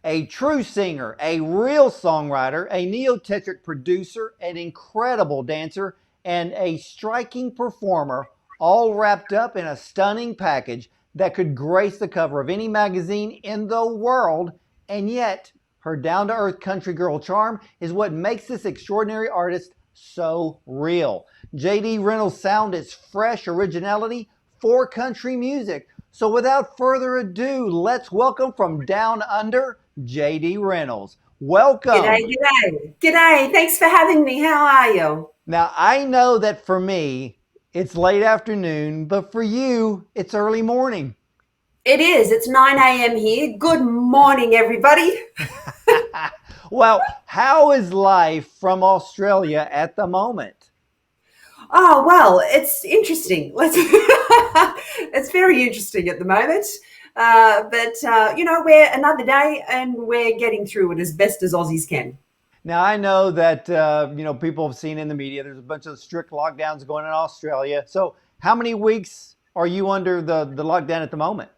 a true singer, a real songwriter, a neotetric producer, an incredible dancer, and a striking performer, all wrapped up in a stunning package that could grace the cover of any magazine in the world. And yet, her down to earth country girl charm is what makes this extraordinary artist so real. JD Reynolds' sound is fresh originality for country music. So without further ado, let's welcome from down under, JD Reynolds. G'day, Welcome. g'day. G'day. Thanks for having me. How are you? Now, I know that for me, it's late afternoon, but for you, it's early morning. It is. It's 9 a.m. here. Good morning, everybody. Well, how is life from Australia at the moment? Oh, well, it's interesting. Let's It's very interesting at the moment. But we're another day and we're getting through it as best as Aussies can. Now, I know that people have seen in the media there's a bunch of strict lockdowns going in Australia. So, how many weeks are you under the lockdown at the moment?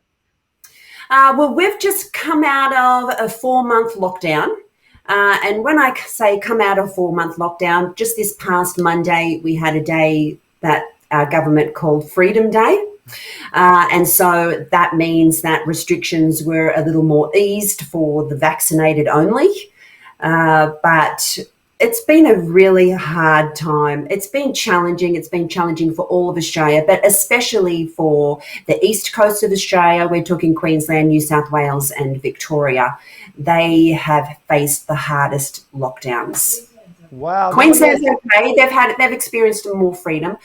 Well, we've just come out of a 4 month lockdown. And when I say come out of 4 month lockdown, just this past Monday, we had a day that our government called Freedom Day. And so that means that restrictions were a little more eased for the vaccinated only. But it's been a really hard time. It's been challenging. It's been challenging for all of Australia, but especially for the east coast of Australia. We're talking Queensland, New South Wales, and Victoria. They have faced the hardest lockdowns. Wow. Now, let me Queensland's ask. okay. They've experienced more freedom.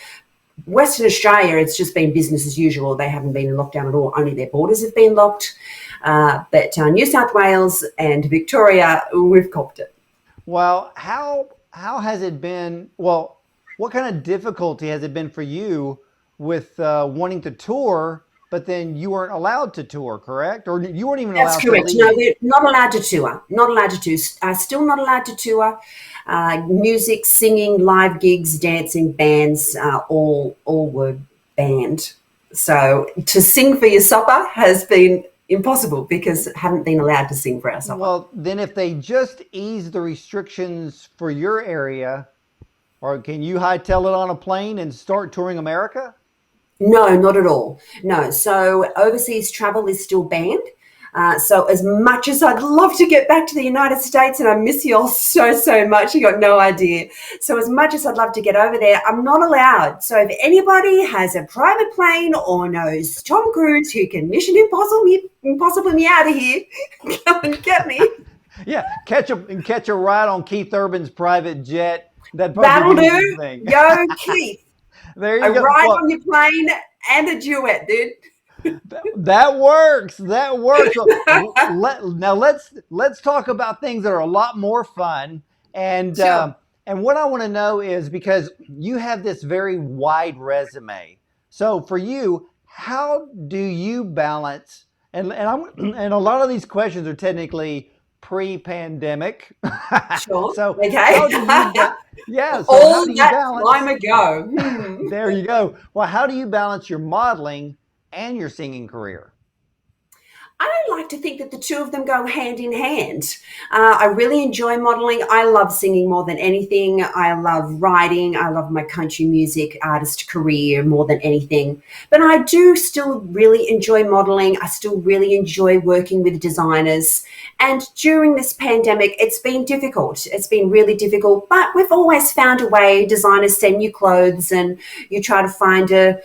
Western Australia, it's just been business as usual. They haven't been in lockdown at all. Only their borders have been locked. But New South Wales and Victoria, we've copped it. Well, how has it been? Well, what kind of difficulty has it been for you with wanting to tour, but then you weren't allowed to tour, correct? Or you weren't even That's allowed to correct. No, leave? we're not allowed to tour. Not allowed to tour. Still not allowed to tour. Music, singing, live gigs, dancing, bands, all were banned. So to sing for your supper has been impossible because haven't been allowed to sing for our supper. Well, then if they just ease the restrictions for your area, or can you hightail it on a plane and start touring America? No, not at all. No. So overseas travel is still banned. So as much as I'd love to get back to the United States and I miss you all so, so much, you got no idea. So as much as I'd love to get over there, I'm not allowed. So if anybody has a private plane or knows Tom Cruise who can Impossible me out of here, come and get me. Yeah, catch a ride on Keith Urban's private jet. That'd probably That'll be the do. thing. Go Keith. There A you go. ride Well, on your plane and a duet, dude. that works. That works. So now let's talk about things that are a lot more fun. And Sure. and what I want to know is because you have this very wide resume. So for you, how do you balance? And a lot of these questions are technically pre-pandemic. Sure. So Okay. how do you? Yeah. So how All do you that time balance? ago. Hmm. There you go. Well, how do you balance your modeling and your singing career? I like to think that the two of them go hand in hand. I really enjoy modeling. I love singing more than anything. I love writing. I love my country music artist career more than anything. But I do still really enjoy modeling. I still really enjoy working with designers. And during this pandemic, it's been difficult. It's been really difficult, but we've always found a way. Designers send you clothes and you try to find a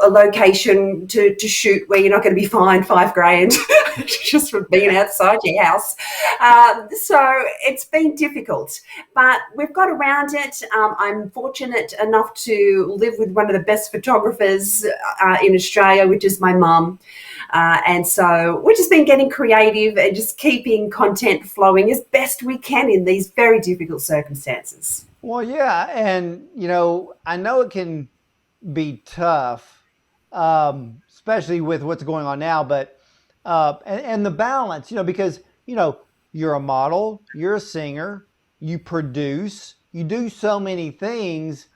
location to shoot where you're not going to be fined 5 grand just for being outside your house. So it's been difficult, but we've got around it. I'm fortunate enough to live with one of the best photographers in Australia, which is my mum. And so we've just been getting creative and just keeping content flowing as best we can in these very difficult circumstances. Well, yeah, and I know it can be tough, especially with what's going on now. But and the balance, because you're a model, you're a singer, you produce, you do so many things,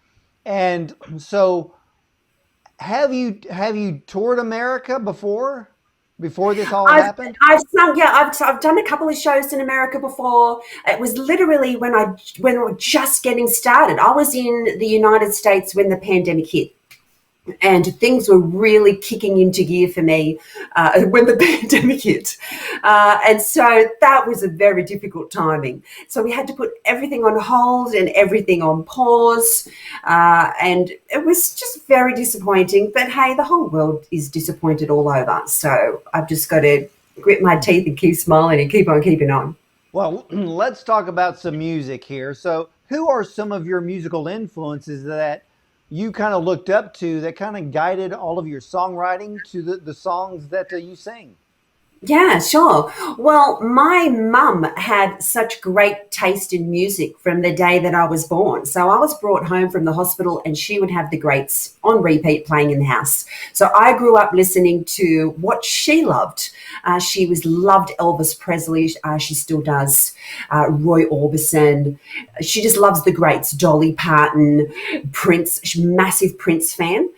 and so have you toured America before? before this all I've happened? I've sung, yeah, I've done a couple of shows in America before. It was literally when we were just getting started. I was in the United States when the pandemic hit, and things were really kicking into gear for me when the pandemic hit. And so that was a very difficult timing. So we had to put everything on hold and everything on pause. And it was just very disappointing. But hey, the whole world is disappointed all over. So I've just got to grit my teeth and keep smiling and keep on keeping on. Well, let's talk about some music here. So, who are some of your musical influences that you kind of looked up to that kind of guided all of your songwriting to the songs that you sing? Yeah, sure. Well, my mum had such great taste in music from the day that I was born. So I was brought home from the hospital and she would have the greats on repeat playing in the house. So I grew up listening to what she loved. She was loved Elvis Presley. She still does. Roy Orbison. She just loves the greats. Dolly Parton, Prince. She's a massive Prince fan.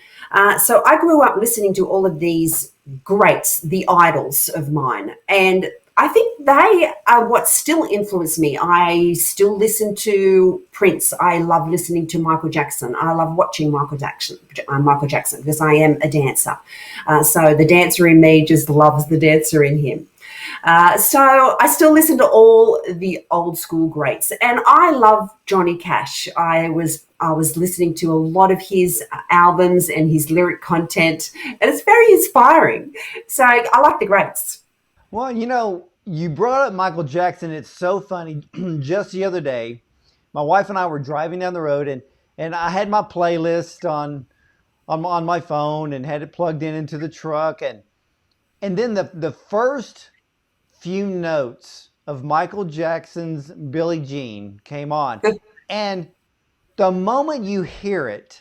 So I grew up listening to all of these greats, the idols of mine. And I think they are what still influence me. I still listen to Prince. I love listening to Michael Jackson. I love watching Michael Jackson because I am a dancer. So the dancer in me just loves the dancer in him. So I still listen to all the old school greats, and I love Johnny Cash. I was listening to a lot of his albums and his lyric content, and it's very inspiring. So I like the greats. Well, you brought up Michael Jackson. It's so funny. Just the other day, my wife and I were driving down the road, and I had my playlist on my phone and had it plugged in into the truck, and then the first few notes of Michael Jackson's Billie Jean came on. And the moment you hear it,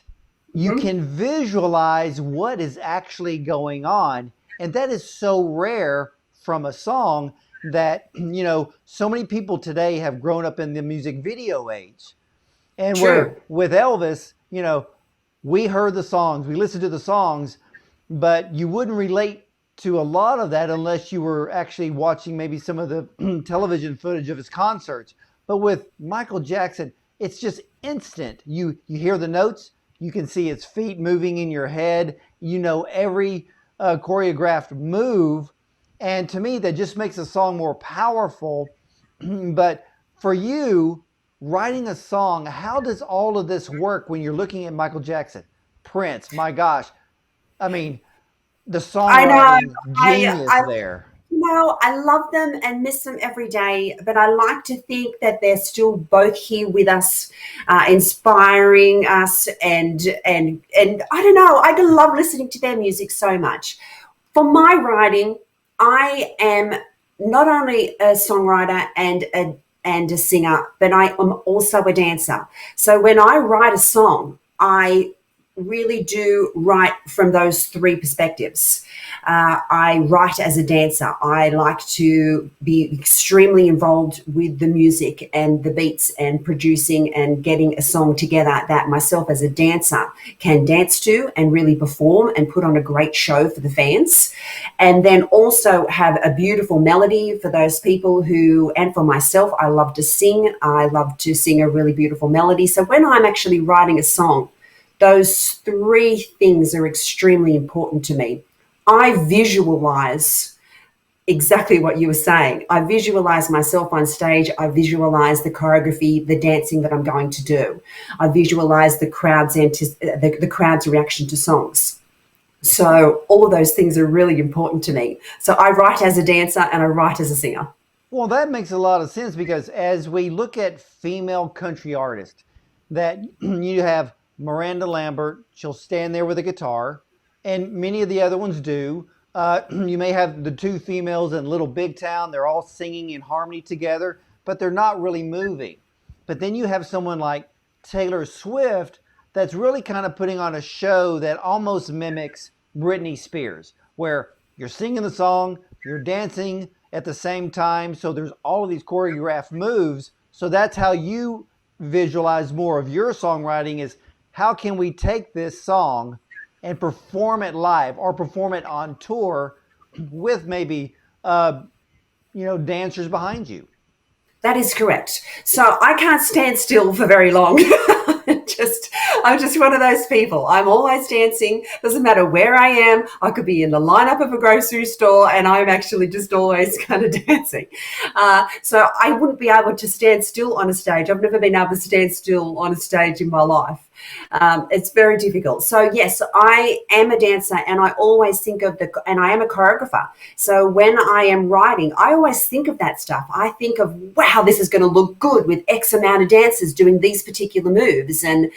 you Mhm. can visualize what is actually going on. And that is so rare from a song that, so many people today have grown up in the music video age. And where True. with Elvis, we heard the songs, we listened to the songs, but you wouldn't relate to a lot of that unless you were actually watching maybe some of the television footage of his concerts. But with Michael Jackson, it's just instant. You hear the notes, you can see his feet moving in your head, every choreographed move, and to me that just makes the song more powerful. But for you, writing a song, how does all of this work when you're looking at Michael Jackson, Prince? My gosh, I mean, the I know. songwriting genius I there. I love them and miss them every day, but I like to think that they're still both here with us, inspiring us, and I don't know. I love listening to their music so much. For my writing, I am not only a songwriter and a singer, but I am also a dancer. So when I write a song, I really do write from those three perspectives. I write as a dancer. I like to be extremely involved with the music and the beats and producing and getting a song together that myself as a dancer can dance to and really perform and put on a great show for the fans. And then also have a beautiful melody for those people who, and for myself, I love to sing. I love to sing a really beautiful melody. So when I'm actually writing a song, those three things are extremely important to me. I visualize exactly what you were saying. I visualize myself on stage. I visualize the choreography, the dancing that I'm going to do. I visualize the crowd's reaction to songs. So all of those things are really important to me. So I write as a dancer and I write as a singer. Well, that makes a lot of sense because as we look at female country artists, that you have Miranda Lambert, she'll stand there with a guitar, and many of the other ones do. You may have the two females in Little Big Town, they're all singing in harmony together, but they're not really moving. But then you have someone like Taylor Swift that's really kind of putting on a show that almost mimics Britney Spears, where you're singing the song, you're dancing at the same time. So there's all of these choreographed moves. So that's how you visualize more of your songwriting is how can we take this song and perform it live or perform it on tour with maybe dancers behind you. That is correct. So I can't stand still for very long. just I'm just one of those people. I'm always dancing. Doesn't matter where I am. I could be in the lineup of a grocery store, and I'm actually just always kind of dancing. So I wouldn't be able to stand still on a stage. I've never been able to stand still on a stage in my life. It's very difficult. So yes, I am a dancer, and I always think of and I am a choreographer. So when I am writing, I always think of that stuff. I think of, wow, this is going to look good with X amount of dancers doing these particular moves, and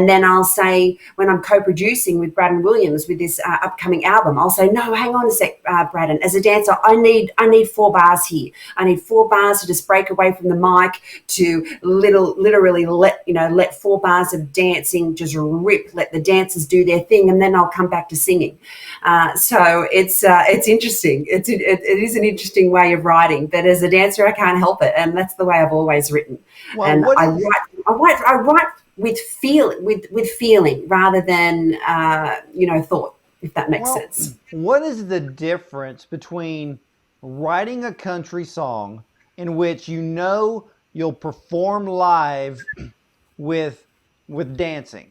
then I'll say, when I'm co-producing with Braden Williams with this upcoming album, I'll say, no, hang on a sec, Braden. As a dancer, I need 4 bars here. I need 4 bars to just break away from the mic, to literally let 4 bars of dance just rip, let the dancers do their thing, and then I'll come back to singing. So it's interesting. It is an interesting way of writing, but as a dancer, I can't help it, and that's the way I've always written. Well, And I write with feeling rather than thought, if that makes sense. What is the difference between writing a country song in which you'll perform live with dancing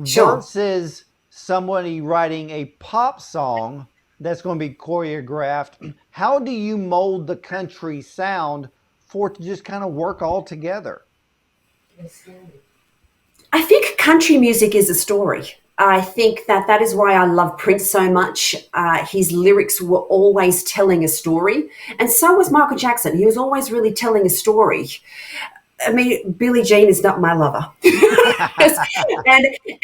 Sure. versus somebody writing a pop song that's going to be choreographed? How do you mold the country sound for it to just kind of work all together? I think country music is a story. I think that is why I love Prince so much. His lyrics were always telling a story, and so was Michael Jackson. He was always really telling a story. I mean, Billie Jean is not my lover. and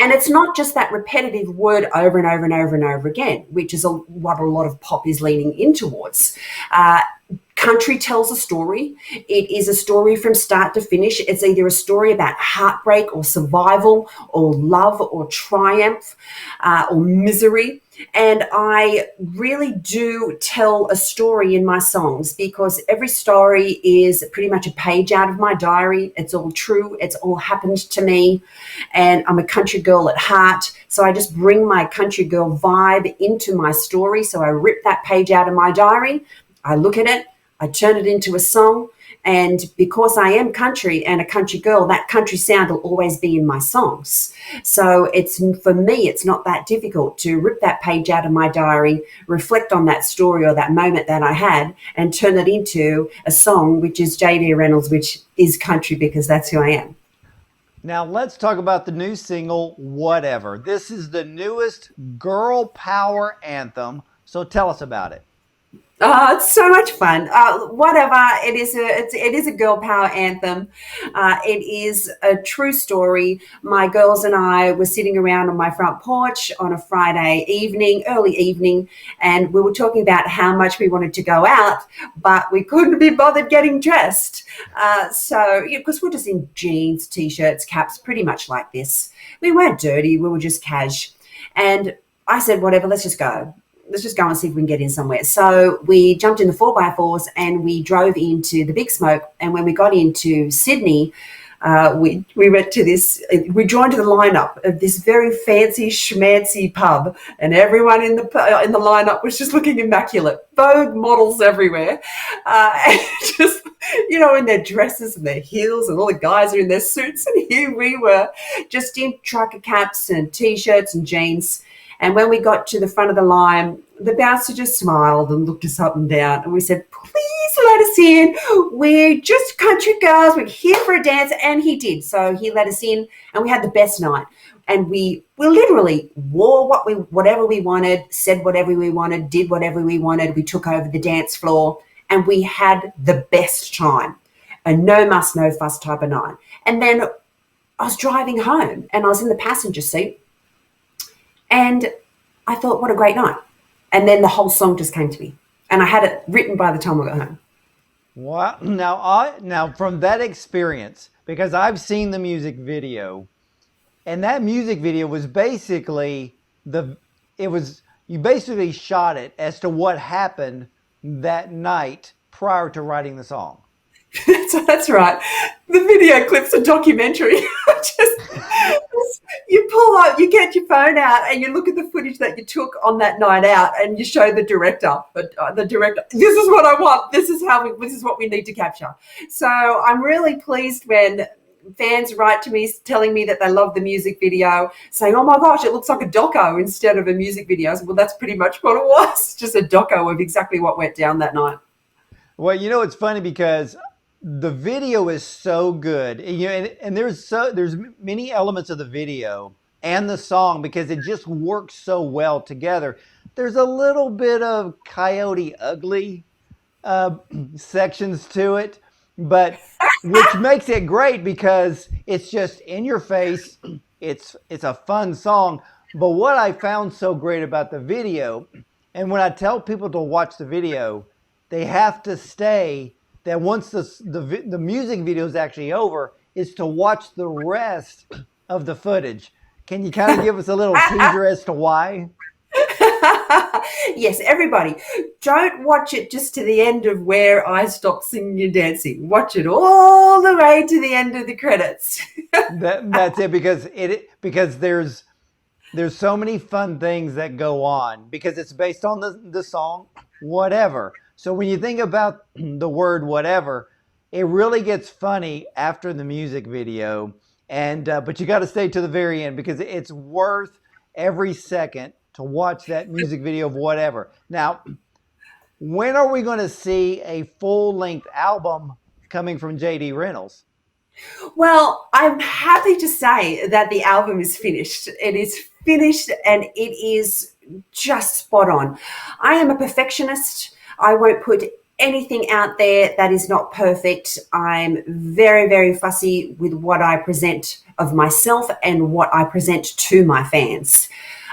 it's not just that repetitive word over and over and over and over again, which is what a lot of pop is leaning in towards. Country tells a story. It is a story from start to finish. It's either a story about heartbreak or survival or love or triumph or misery. And I really do tell a story in my songs, because every story is pretty much a page out of my diary. It's all true. It's all happened to me. And I'm a country girl at heart. So I just bring my country girl vibe into my story. So I rip that page out of my diary. I look at it. I turn it into a song. And because I am country and a country girl, that country sound will always be in my songs. So for me, it's not that difficult to rip that page out of my diary, reflect on that story or that moment that I had, and turn it into a song, which is JD Reynolds, which is country, because that's who I am. Now let's talk about the new single, Whatever. This is the newest girl power anthem. So tell us about it. Oh, it's so much fun. Whatever. It is a girl power anthem. It is a true story. My girls and I were sitting around on my front porch on a Friday evening, early evening, and we were talking about how much we wanted to go out, but we couldn't be bothered getting dressed. Because we're just in jeans, t-shirts, caps, pretty much like this. We weren't dirty. We were just cash. And I said, whatever, let's just go and see if we can get in somewhere. So we jumped in the 4x4s and we drove into the Big Smoke. And when we got into Sydney, we went to we joined the lineup of this very fancy schmancy pub, and everyone in the lineup was just looking immaculate. Vogue models everywhere, and just in their dresses and their heels, and all the guys are in their suits, and here we were, just in trucker caps and t-shirts and jeans. And when we got to the front of the line, the bouncer just smiled and looked us up and down. And we said, please let us in. We're just country girls. We're here for a dance. And he did. So he let us in, and we had the best night. And we literally wore whatever we wanted, said whatever we wanted, did whatever we wanted. We took over the dance floor, and we had the best time. A no muss, no fuss type of night. And then I was driving home, and I was in the passenger seat. And I thought, what a great night. And then the whole song just came to me. And I had it written by the time I got home. Wow. Now from that experience, because I've seen the music video, and that music video was basically you basically shot it as to what happened that night prior to writing the song. That's right. The video clip's a documentary. You pull up, you get your phone out, and you look at the footage that you took on that night out, and you show the director. But the director, this is what I want. This is this is what we need to capture. So I'm really pleased when fans write to me telling me that they love the music video, saying, "Oh my gosh, it looks like a doco instead of a music video." So, well, that's pretty much what it was, just a doco of exactly what went down that night. Well, it's funny because the video is so good. And there's many elements of the video and the song because it just works so well together. There's a little bit of Coyote Ugly uh, sections to it, but which makes it great because it's just in your face. It's a fun song. But what I found so great about the video, and when I tell people to watch the video, they have to stay. That once the music video is actually over, is to watch the rest of the footage. Can you kind of give us a little teaser as to why? Yes, everybody, don't watch it just to the end of where I stop singing and dancing. Watch it all the way to the end of the credits. That's it because there's so many fun things that go on because it's based on the song Whatever. So when you think about the word whatever, it really gets funny after the music video. And but you got to stay to the very end because it's worth every second to watch that music video of Whatever. Now, when are we going to see a full-length album coming from JD Reynolds? Well, I'm happy to say that the album is finished. It is finished and it is just spot on. I am a perfectionist. I won't put anything out there that is not perfect. I'm very, very fussy with what I present of myself and what I present to my fans.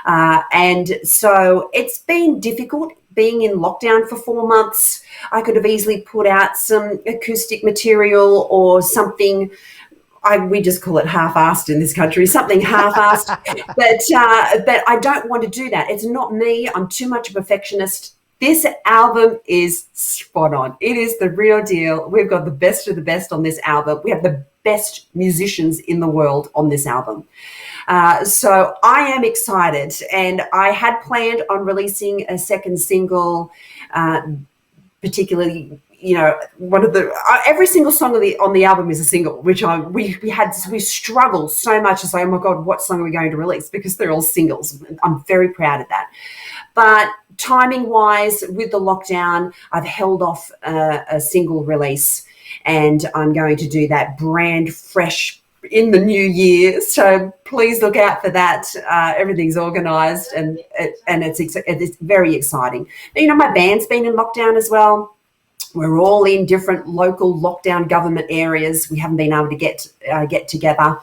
And so it's been difficult being in lockdown for 4 months. I could have easily put out some acoustic material or something. We just call it half-assed in this country, something half-assed. But I don't want to do that. It's not me. I'm too much a perfectionist. This album is spot on. It is the real deal. We've got the best of the best on this album. We have the best musicians in the world on this album. So I am excited, and I had planned on releasing a second single, particularly, one of the every single song on the album is a single, which we struggled so much to say, oh my God, what song are we going to release? Because they're all singles. I'm very proud of that. But timing wise, with the lockdown, I've held off a single release, and I'm going to do that brand fresh in the new year. So please look out for that. Everything's organised and it's very exciting. My band's been in lockdown as well. We're all in different local lockdown government areas. We haven't been able to get together.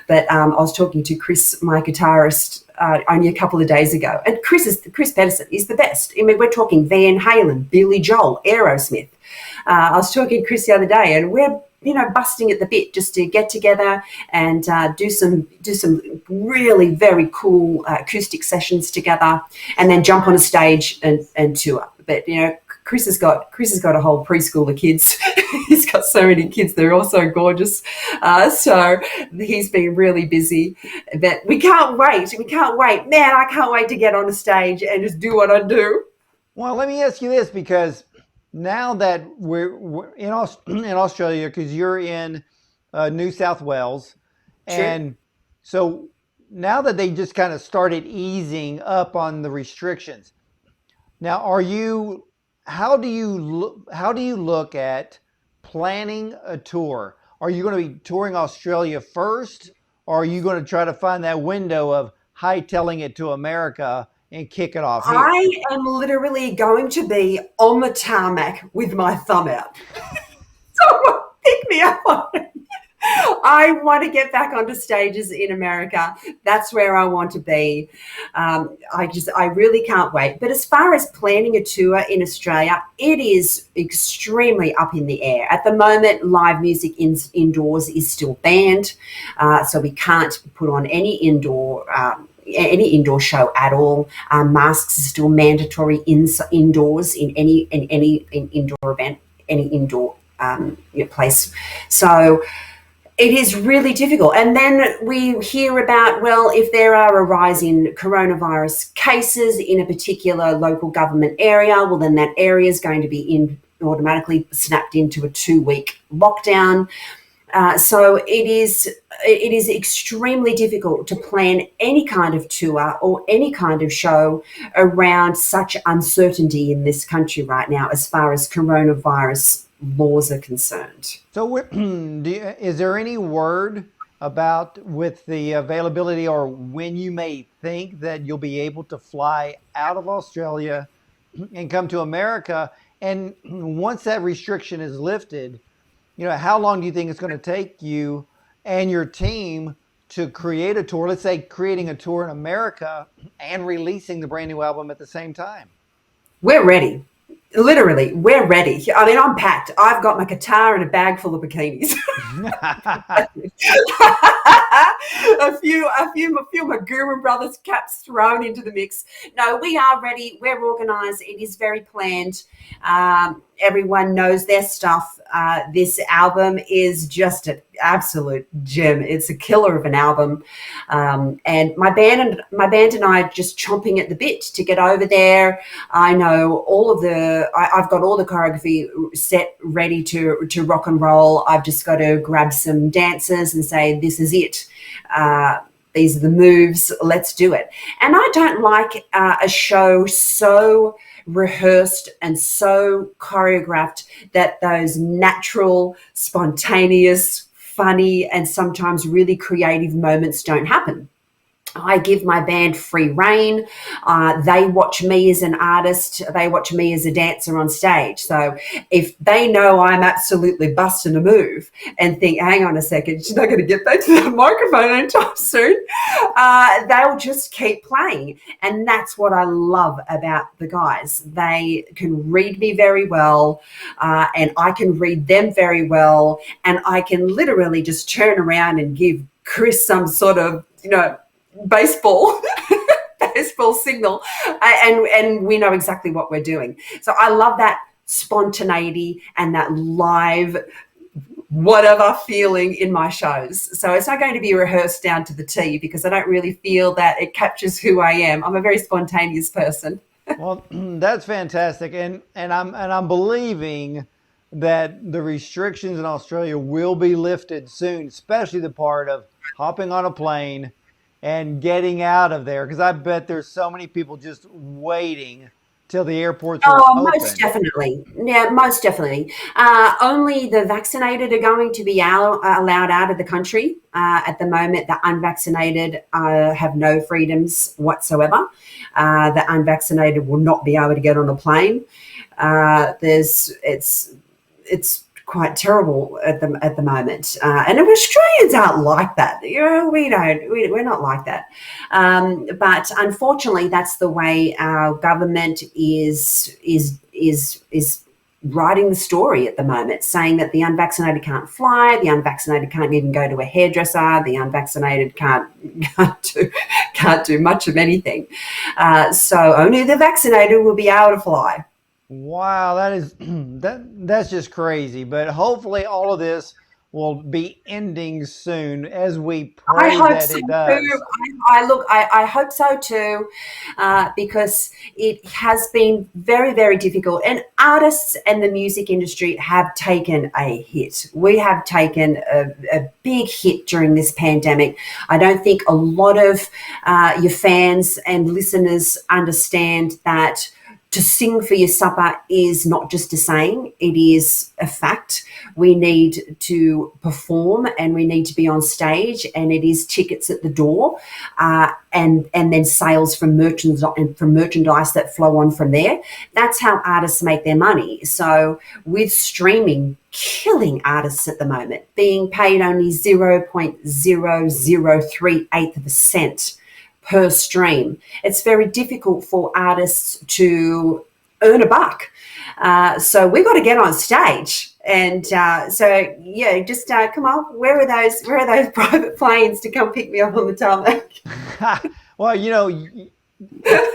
But I was talking to Chris, my guitarist, only a couple of days ago. And Chris Pedersen is the best. I mean, we're talking Van Halen, Billy Joel, Aerosmith. I was talking to Chris the other day, and we're busting at the bit just to get together and do some really very cool acoustic sessions together, and then jump on a stage and tour. But Chris has got a whole preschool of kids. He's got so many kids. They're all so gorgeous. So he's been really busy. But we can't wait. Man, I can't wait to get on a stage and just do what I do. Well, let me ask you this, because now that we're in Australia, because you're in New South Wales, and so now that they just kind of started easing up on the restrictions, now how do you look at planning a tour? Are you going to be touring Australia first, or are you going to try to find that window of hightailing it to America and kick it off here? I am literally going to be on the tarmac with my thumb out. Someone pick me up on it. I want to get back onto stages in America. That's where I want to be. I really can't wait. But as far as planning a tour in Australia, it is extremely up in the air. At the moment, live music indoors is still banned. So we can't put on any indoor show at all. Masks are still mandatory indoors in any indoor event, any indoor place. So It is really difficult. And then we hear about, well, if there are a rise in coronavirus cases in a particular local government area, well, then that area is going to be automatically snapped into a 2-week lockdown. So it is extremely difficult to plan any kind of tour or any kind of show around such uncertainty in this country right now as far as coronavirus laws are concerned. So, is there any word about with the availability or when you may think that you'll be able to fly out of Australia and come to America? And once that restriction is lifted, how long do you think it's going to take you and your team to create a tour? Let's say creating a tour in America and releasing the brand new album at the same time. We're ready. Literally, we're ready. I mean, I'm packed. I've got my guitar and a bag full of bikinis. a few of my Guru Brothers caps thrown into the mix. No, we are ready. We're organised. It is very planned. Everyone knows their stuff. This album is just an absolute gem. It's a killer of an album, and my band and I are just chomping at the bit to get over there. I know I've got all the choreography set, ready to rock and roll. I've just got to grab some dancers and say, "This is it. These are the moves. Let's do it." And I don't like a show so rehearsed and so choreographed that those natural, spontaneous, funny, and sometimes really creative moments don't happen. I give my band free rein. They watch me as an artist. They watch me as a dancer on stage. So if they know I'm absolutely busting a move and think, hang on a second, she's not going to get back to the microphone anytime soon, they'll just keep playing. And that's what I love about the guys. They can read me very well, and I can read them very well. And I can literally just turn around and give Chris some sort of, baseball signal, and we know exactly what we're doing. So I love that spontaneity and that live whatever feeling in my shows. So it's not going to be rehearsed down to the T, because I don't really feel that it captures who I am. I'm a very spontaneous person. Well, that's fantastic, and I'm believing that the restrictions in Australia will be lifted soon, especially the part of hopping on a plane and getting out of there, because I bet there's so many people just waiting till the airports are Oh, most open. definitely. Yeah, most definitely. Only the vaccinated are going to be allowed out of the country. At the moment, the unvaccinated have no freedoms whatsoever. The unvaccinated will not be able to get on a plane. It's quite terrible at the moment, and Australians aren't like that. We're not like that. But unfortunately, that's the way our government is writing the story at the moment, saying that the unvaccinated can't fly, the unvaccinated can't even go to a hairdresser, the unvaccinated can't do much of anything. So only the vaccinated will be able to fly. Wow, that is that's just crazy. But hopefully, all of this will be ending soon, as we I pray hope that so it too. does. I hope so too, because it has been very, very difficult. And artists and the music industry have taken a hit. We have taken a big hit during this pandemic. I don't think a lot of your fans and listeners understand that to sing for your supper is not just a saying, it is a fact. We need to perform and we need to be on stage, and it is tickets at the door, and then sales from merchandise that flow on from there. That's how artists make their money. So with streaming killing artists at the moment, being paid only 0.0038 of a cent per stream, it's very difficult for artists to earn a buck. So we've got to get on stage, and so yeah, just come on. Where are those? Where are those private planes to come pick me up on the tarmac? Well, it's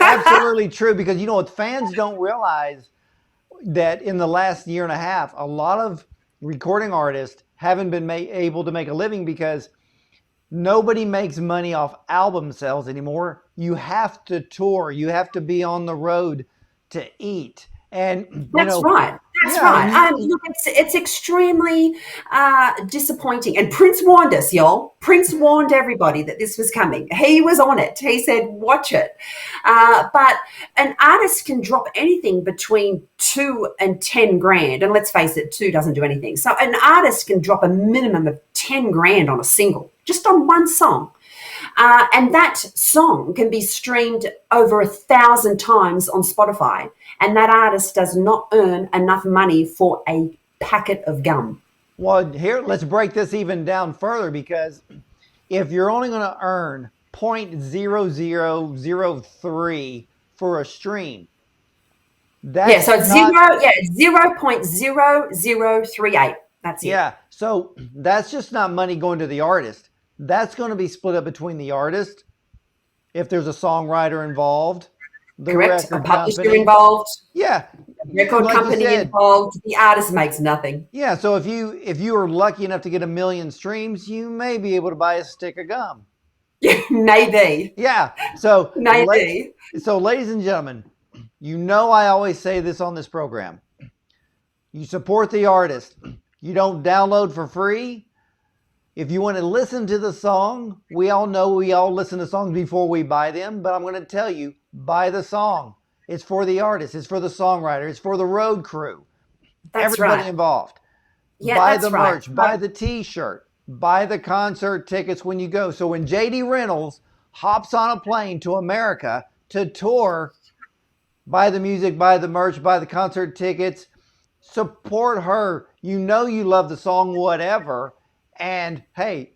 absolutely true, because what fans don't realize that in the last year and a half, a lot of recording artists haven't been able to make a living because nobody makes money off album sales anymore. You have to tour, you have to be on the road to eat. And, That's right. That's yeah, right. Look, it's extremely disappointing. And Prince warned us, y'all. Prince warned everybody that this was coming. He was on it. He said, watch it. But an artist can drop anything between 2 and 10 grand. And let's face it, 2 doesn't do anything. So an artist can drop a minimum of 10 grand on a single, just on one song. And that song can be streamed over 1,000 times on Spotify. And that artist does not earn enough money for a packet of gum. Well, here, let's break this even down further, because if you're only going to earn 0.0003 for a stream, that's so it's not, 0.0038. That's it. Yeah, so that's just not money going to the artist. That's going to be split up between the artist, if there's a songwriter involved, the correct, a record publisher company. involved, Yeah, record like you company said. involved. The artist makes nothing. Yeah, so if you are lucky enough to get 1 million streams, you may be able to buy a stick of gum. Maybe. Yeah, so Maybe. ladies and gentlemen, you know I always say this on this program. You support the artist. You don't download for free. If you want to listen to the song, we all know we all listen to songs before we buy them, but I'm going to tell you, buy the song. It's for the artist. It's for the songwriter. It's for the road crew. That's Everybody right. involved. Yeah, Buy that's the right. merch. Buy the t-shirt. Buy the concert tickets when you go. So when JD Reynolds hops on a plane to America to tour, buy the music, buy the merch, buy the concert tickets. Support her. You know you love the song, whatever. And hey,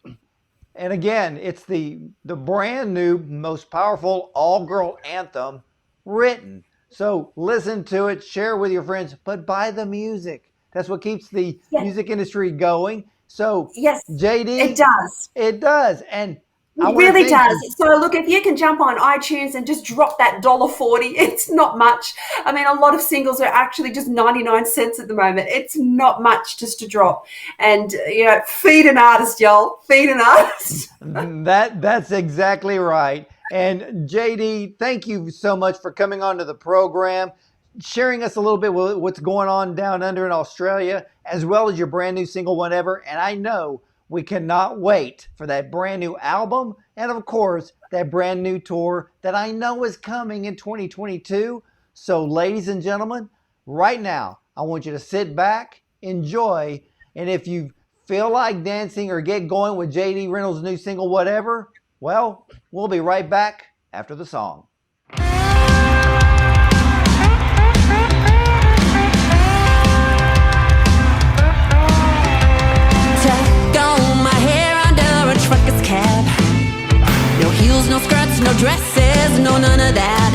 and again, it's the brand new, most powerful all-girl anthem written. So listen to it, share it with your friends, but buy the music. That's what keeps the music industry going. So yes, JD, it does. It does. And it really does. So look, if you can jump on iTunes and just drop that $1.40, it's not much. I mean, a lot of singles are actually just 99 cents at the moment. It's not much just to drop. And, feed an artist, y'all. Feed an artist. That's exactly right. And JD, thank you so much for coming on to the program, sharing us a little bit what's going on down under in Australia, as well as your brand new single, Whatever. And I know we cannot wait for that brand new album and, of course, that brand new tour that I know is coming in 2022. So, ladies and gentlemen, right now, I want you to sit back, enjoy, and if you feel like dancing or get going with JD Reynolds' new single, Whatever, well, we'll be right back after the song. No heels, no skirts, no dresses, no none of that.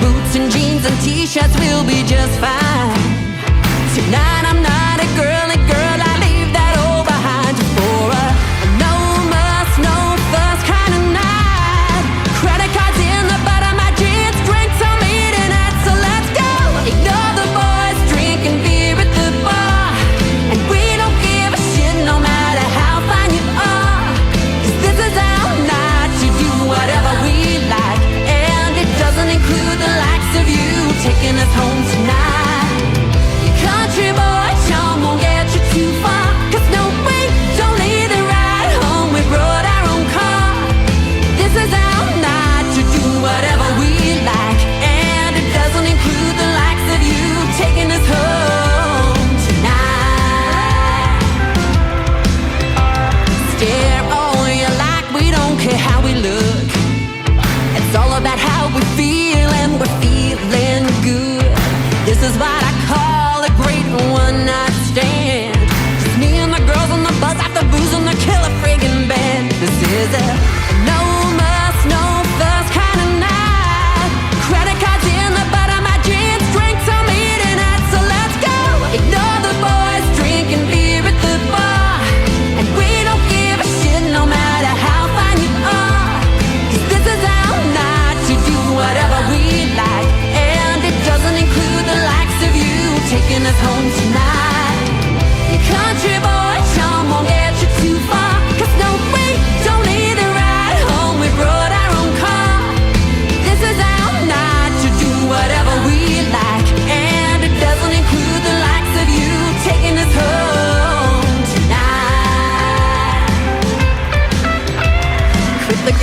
Boots and jeans and t-shirts will be just fine. Tonight I'm not a girly girl, I leave that all behind just for a no muss, no fuss kind of night. Credit cards in the butt of my jeans, drinks on me tonight, so let's go. Ignore the boys drinking beer at the bar, and we don't give a shit no matter how fine you are. 'Cause this is our night to do whatever we like, and it doesn't include the likes of you taking us home tonight.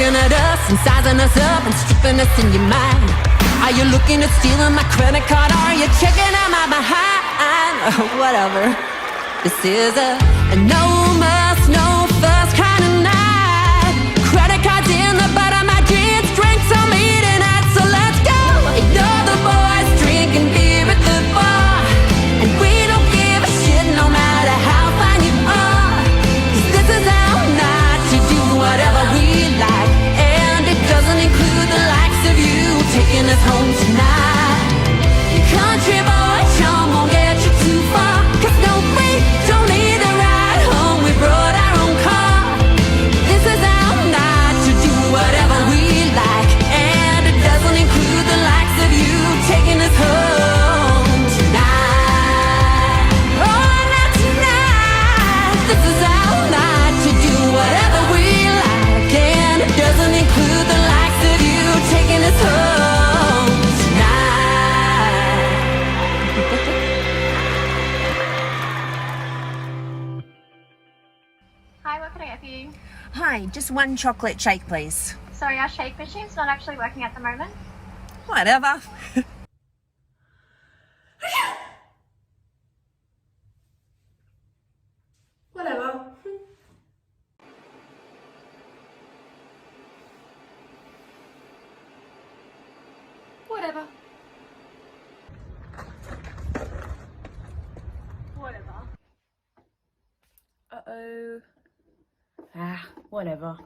looking at us and sizing us up and stripping us in your mind? Are you looking at stealing my credit card? Are you checking out my behind? Whatever. This is a no muss, no fuss kind of night. Credit cards in the butt of my jeans, drinks on me tonight, so let's go. Ignore the boys drinking beer at the bar, and we don't give a shit no matter how fine you are. 'Cause this is our night to do whatever we like, and it doesn't include the likes of you taking us home tonight. Country boy, chum won't get you too far, 'cause no, we don't need a ride home, we brought our own car. This is our night to do whatever we like, and it doesn't include the likes of you taking us home tonight. Oh, not tonight. This is our night to do whatever we like, and it doesn't include the likes of you taking us home tonight. Hi, what can I get for you? Hi, just one chocolate shake, please. Sorry, our shake machine's not actually working at the moment. Whatever. Whatever. Whatever. Whatever. Uh-oh. Whatever.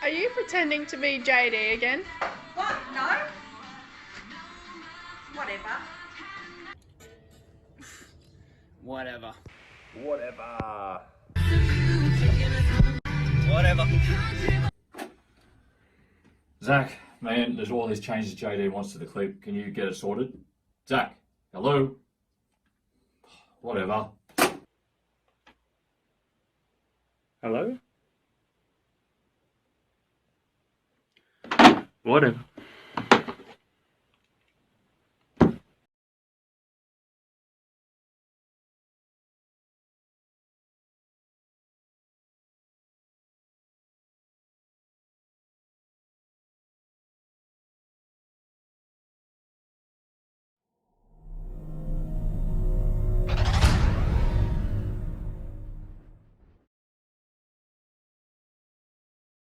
Are you pretending to be JD again? What? No? Whatever. Whatever. Whatever. Whatever. Zach, man, there's all these changes JD wants to the clip. Can you get it sorted? Zach, hello? Whatever. Hello? Whatever.